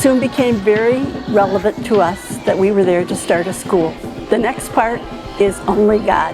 soon became very relevant to us that we were there to start a school. The next part is only God.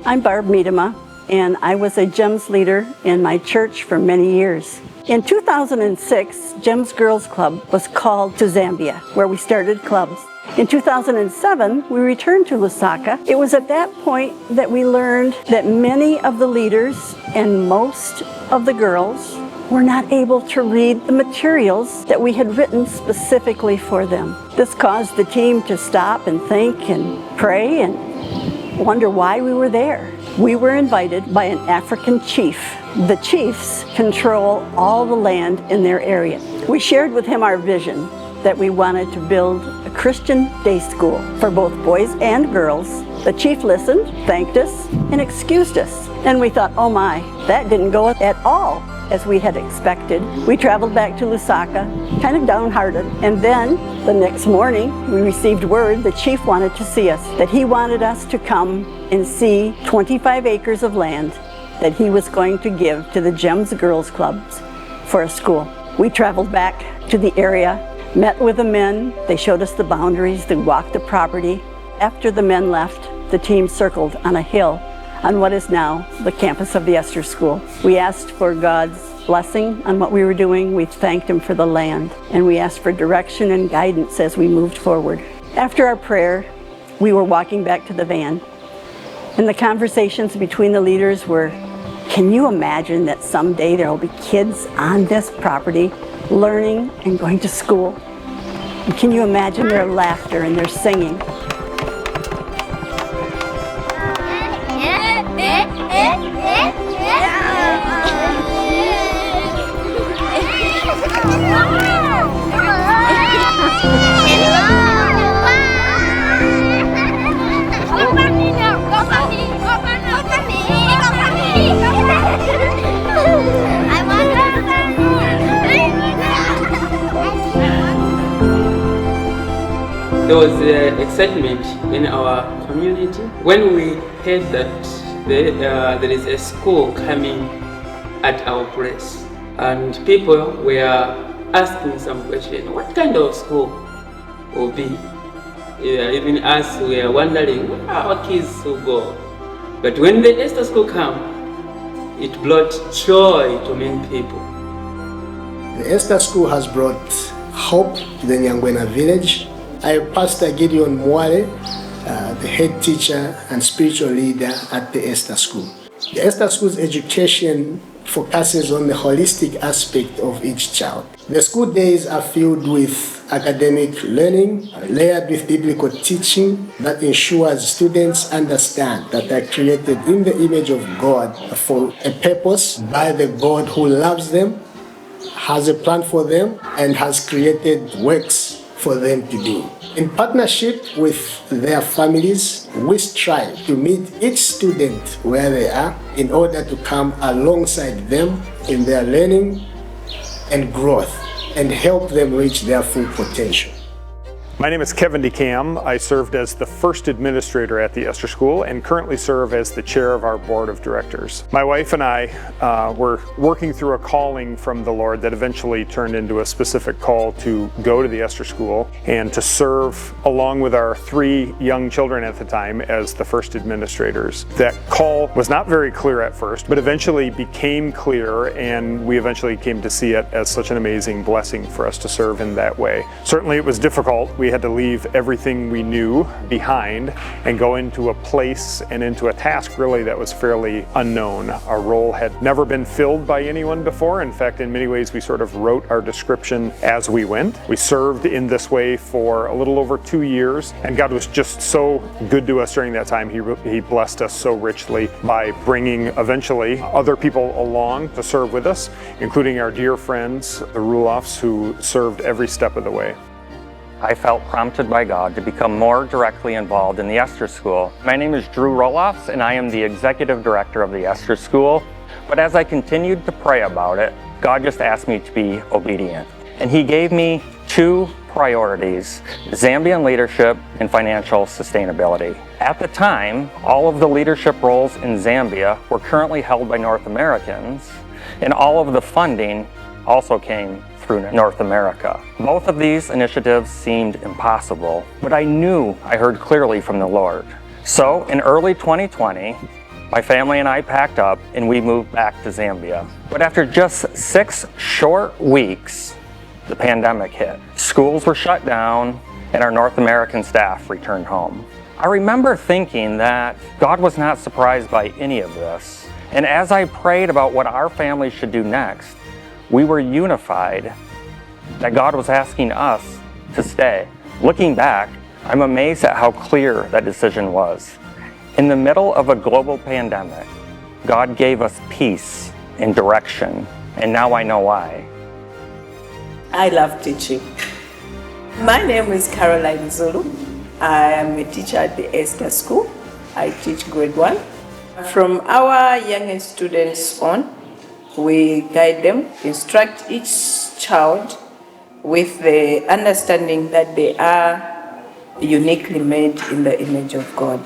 I'm Barb Miedema, and I was a GEMS leader in my church for many years. In 2006, GEMS Girls Club was called to Zambia, where we started clubs. In 2007, we returned to Lusaka. It was at that point that we learned that many of the leaders and most of the girls were not able to read the materials that we had written specifically for them. This caused the team to stop and think and pray and wonder why we were there. We were invited by an African chief. The chiefs control all the land in their area. We shared with him our vision that we wanted to build a Christian day school for both boys and girls. The chief listened, thanked us, and excused us. And we thought, oh my, that didn't go at all as we had expected. We traveled back to Lusaka, kind of downhearted. And then the next morning, we received word the chief wanted to see us, that he wanted us to come and see 25 acres of land that he was going to give to the GEMS Girls Clubs for a school. We traveled back to the area, met with the men. They showed us the boundaries. They walked the property. After the men left, the team circled on a hill on what is now the campus of the Esther School. We asked for God's blessing on what we were doing. We thanked Him for the land, and we asked for direction and guidance as we moved forward. After our prayer, we were walking back to the van, and the conversations between the leaders were, can you imagine that someday there will be kids on this property learning and going to school? And can you imagine their laughter and their singing? There was excitement in our community when we heard that there is a school coming at our place, and people were asking some questions. What kind of school will be? Even us, we are wondering where our kids will go. But when the Esther School came, it brought joy to many people. The Esther School has brought hope to the Nyangwena village. I am Pastor Gideon Mwale, the head teacher and spiritual leader at the Esther School. The Esther School's education focuses on the holistic aspect of each child. The school days are filled with academic learning, layered with biblical teaching that ensures students understand that they are created in the image of God for a purpose by the God who loves them, has a plan for them, and has created works for them to do. In partnership with their families, we strive to meet each student where they are in order to come alongside them in their learning and growth and help them reach their full potential. My name is Kevin DeCam. I served as the first administrator at the Esther School and currently serve as the chair of our board of directors. My wife and I were working through a calling from the Lord that eventually turned into a specific call to go to the Esther School and to serve along with our 3 young children at the time as the first administrators. That call was not very clear at first, but eventually became clear, and we eventually came to see it as such an amazing blessing for us to serve in that way. Certainly it was difficult. We had to leave everything we knew behind and go into a place and into a task really that was fairly unknown. Our role had never been filled by anyone before. In fact, in many ways, we sort of wrote our description as we went. We served in this way for a little over 2 years, and God was just so good to us during that time. He blessed us so richly by bringing eventually other people along to serve with us, including our dear friends, the Ruloffs, who served every step of the way. I felt prompted by God to become more directly involved in the Esther School. My name is Drew Roloffs, and I am the executive director of the Esther School. But as I continued to pray about it, God just asked me to be obedient. and he gave me two priorities: Zambian leadership and financial sustainability. At the time, all of the leadership roles in Zambia were currently held by North Americans, and all of the funding also came through North America. Both of these initiatives seemed impossible, but I knew I heard clearly from the Lord. So in early 2020, my family and I packed up and we moved back to Zambia. But after just 6 short weeks, the pandemic hit. Schools were shut down and our North American staff returned home. I remember thinking that God was not surprised by any of this. And as I prayed about what our family should do next, we were unified that God was asking us to stay. Looking back, I'm amazed at how clear that decision was. In the middle of a global pandemic, God gave us peace and direction, and now I know why. I love teaching. My name is Caroline Zulu. I am a teacher at the Esther School. I teach grade 1. From our youngest students on, we guide them, instruct each child with the understanding that they are uniquely made in the image of God.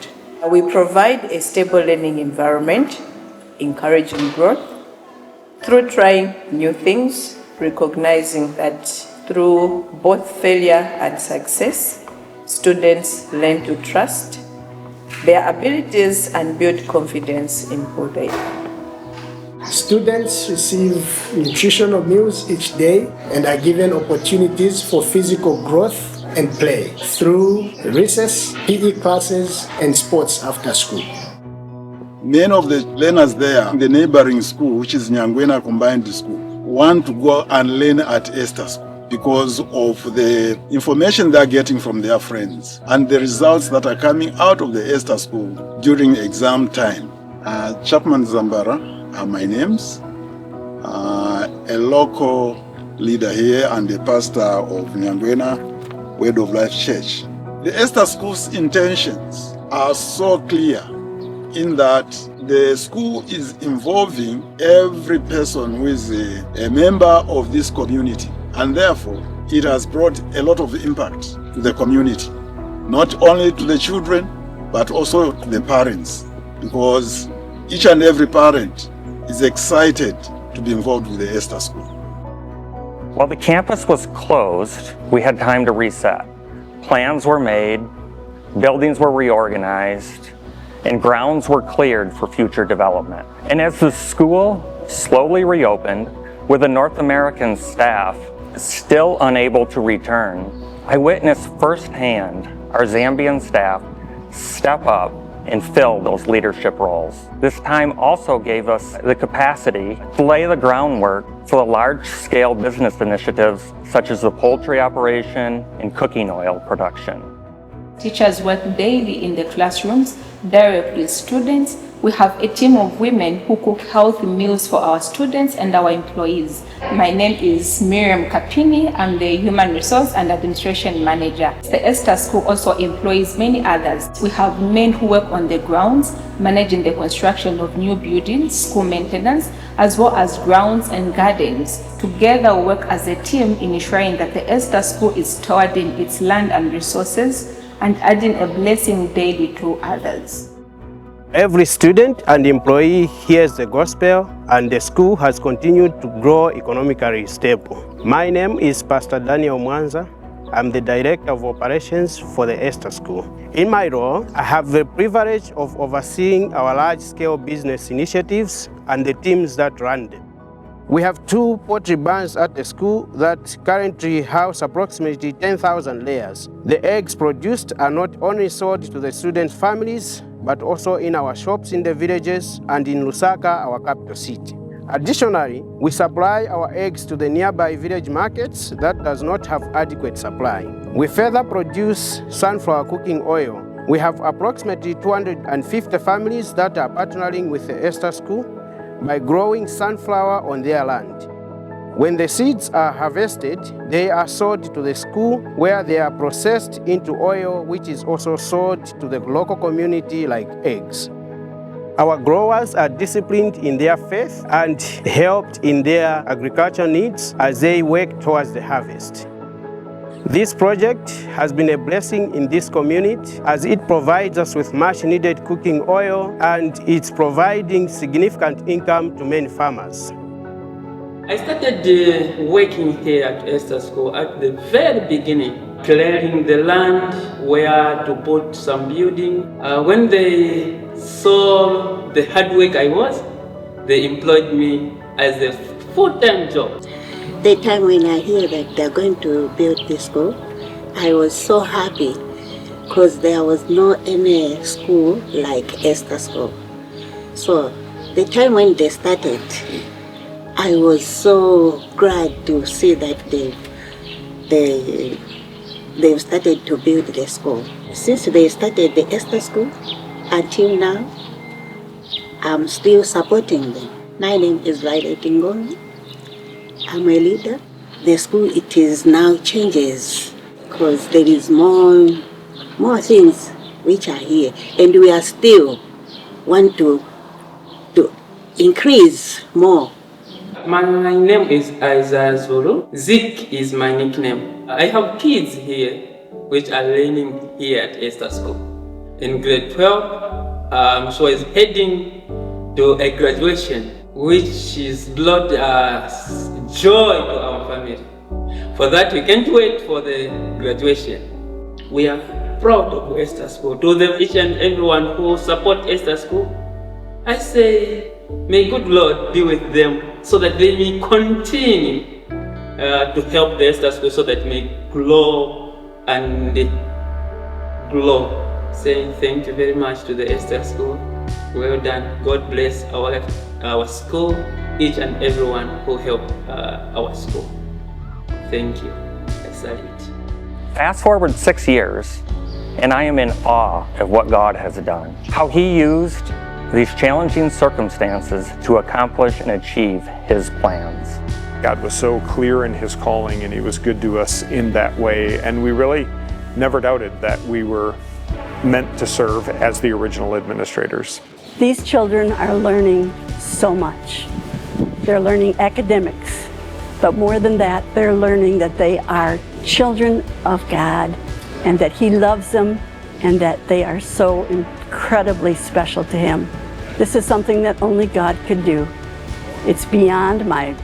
We provide a stable learning environment, encouraging growth through trying new things, recognizing that through both failure and success, students learn to trust their abilities and build confidence in who they are. Students receive nutritional meals each day and are given opportunities for physical growth and play through recess, PE classes, and sports after school. Many of the learners there in the neighboring school, which is Nyangwena Combined School, want to go and learn at Esther School because of the information they're getting from their friends and the results that are coming out of the Esther School during exam time. Chapman Zambara are my names, a local leader here and a pastor of Nyangwena Word of Life Church. The Esther School's intentions are so clear in that the school is involving every person who is a member of this community, and therefore it has brought a lot of impact to the community, not only to the children but also to the parents, because each and every parent is excited to be involved with the Esther School. While the campus was closed, we had time to reset. Plans were made, buildings were reorganized, and grounds were cleared for future development. And as the school slowly reopened, with the North American staff still unable to return, I witnessed firsthand our Zambian staff step up and fill those leadership roles. This time also gave us the capacity to lay the groundwork for the large-scale business initiatives such as the poultry operation and cooking oil production. Teachers work daily in the classrooms, directly with students. We have a team of women who cook healthy meals for our students and our employees. My name is Miriam Kapini. I'm the Human Resource and Administration Manager. The Esther School also employs many others. We have men who work on the grounds, managing the construction of new buildings, school maintenance, as well as grounds and gardens. Together we work as a team in ensuring that the Esther School is stewarding its land and resources and adding a blessing daily to others. Every student and employee hears the gospel, and the school has continued to grow economically stable. My name is Pastor Daniel Mwanza. I'm the Director of Operations for the Esther School. In my role, I have the privilege of overseeing our large-scale business initiatives and the teams that run them. We have 2 poultry barns at the school that currently house approximately 10,000 layers. The eggs produced are not only sold to the students' families, but also in our shops in the villages and in Lusaka, our capital city. Additionally, we supply our eggs to the nearby village markets that does not have adequate supply. We further produce sunflower cooking oil. We have approximately 250 families that are partnering with the Esther School by growing sunflower on their land. When the seeds are harvested, they are sold to the school where they are processed into oil, which is also sold to the local community like eggs. Our growers are disciplined in their faith and helped in their agricultural needs as they work towards the harvest. This project has been a blessing in this community as it provides us with much needed cooking oil and it's providing significant income to many farmers. I started working here at Esther School at the very beginning, clearing the land where to put some building. When they saw the hard work I was, they employed me as a full-time job. The time when I hear that they're going to build this school, I was so happy because there was no any school like Esther School. So the time when they started, I was so glad to see that they've started to build the school. Since they started the Esther School until now, I'm still supporting them. My name is Raila Tingon. I'm a leader. The school, it is now changes because there is more things which are here, and we are still want to increase more. My name is Esther School. Zik is my nickname. I have kids here which are learning here at Esther School. In grade 12, so is heading to a graduation, which is brought us joy to our family. For that, we can't wait for the graduation. We are proud of Esther School. To them, each and everyone who support Esther School, I say, may good Lord be with them so that they may continue to help the Esther School so that may grow and grow. Saying thank you very much to the Esther School. Well done. God bless our school, each and everyone who helped our school. Thank you. I salute. Fast forward 6 years, and I am in awe of what God has done. How He used these challenging circumstances to accomplish and achieve His plans. God was so clear in His calling and He was good to us in that way, and we really never doubted that we were meant to serve as the original administrators. These children are learning so much. They're learning academics, but more than that, they're learning that they are children of God and that He loves them and that they are so incredibly special to Him. This is something that only God could do. It's beyond my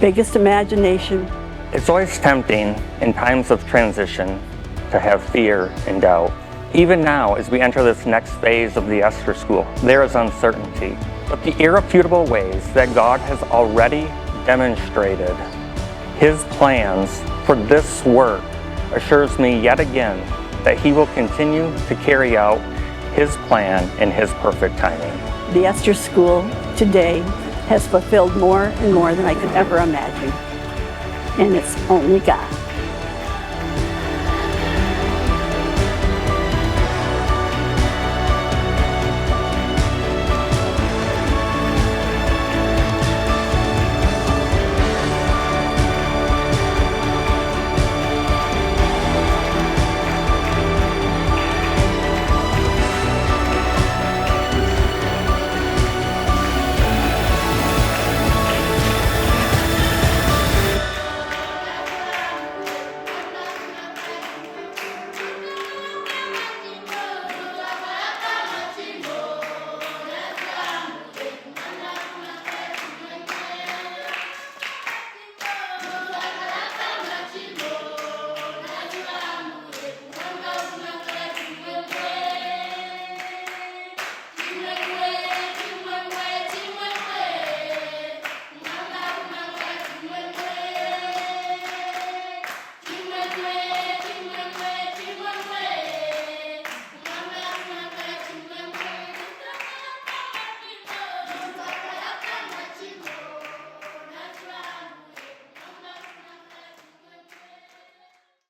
biggest imagination. It's always tempting in times of transition to have fear and doubt. Even now, as we enter this next phase of the Esther School, there is uncertainty. But the irrefutable ways that God has already demonstrated His plans for this work assures me yet again that He will continue to carry out His plan in His perfect timing. The Esther School today has fulfilled more and more than I could ever imagine. And it's only God.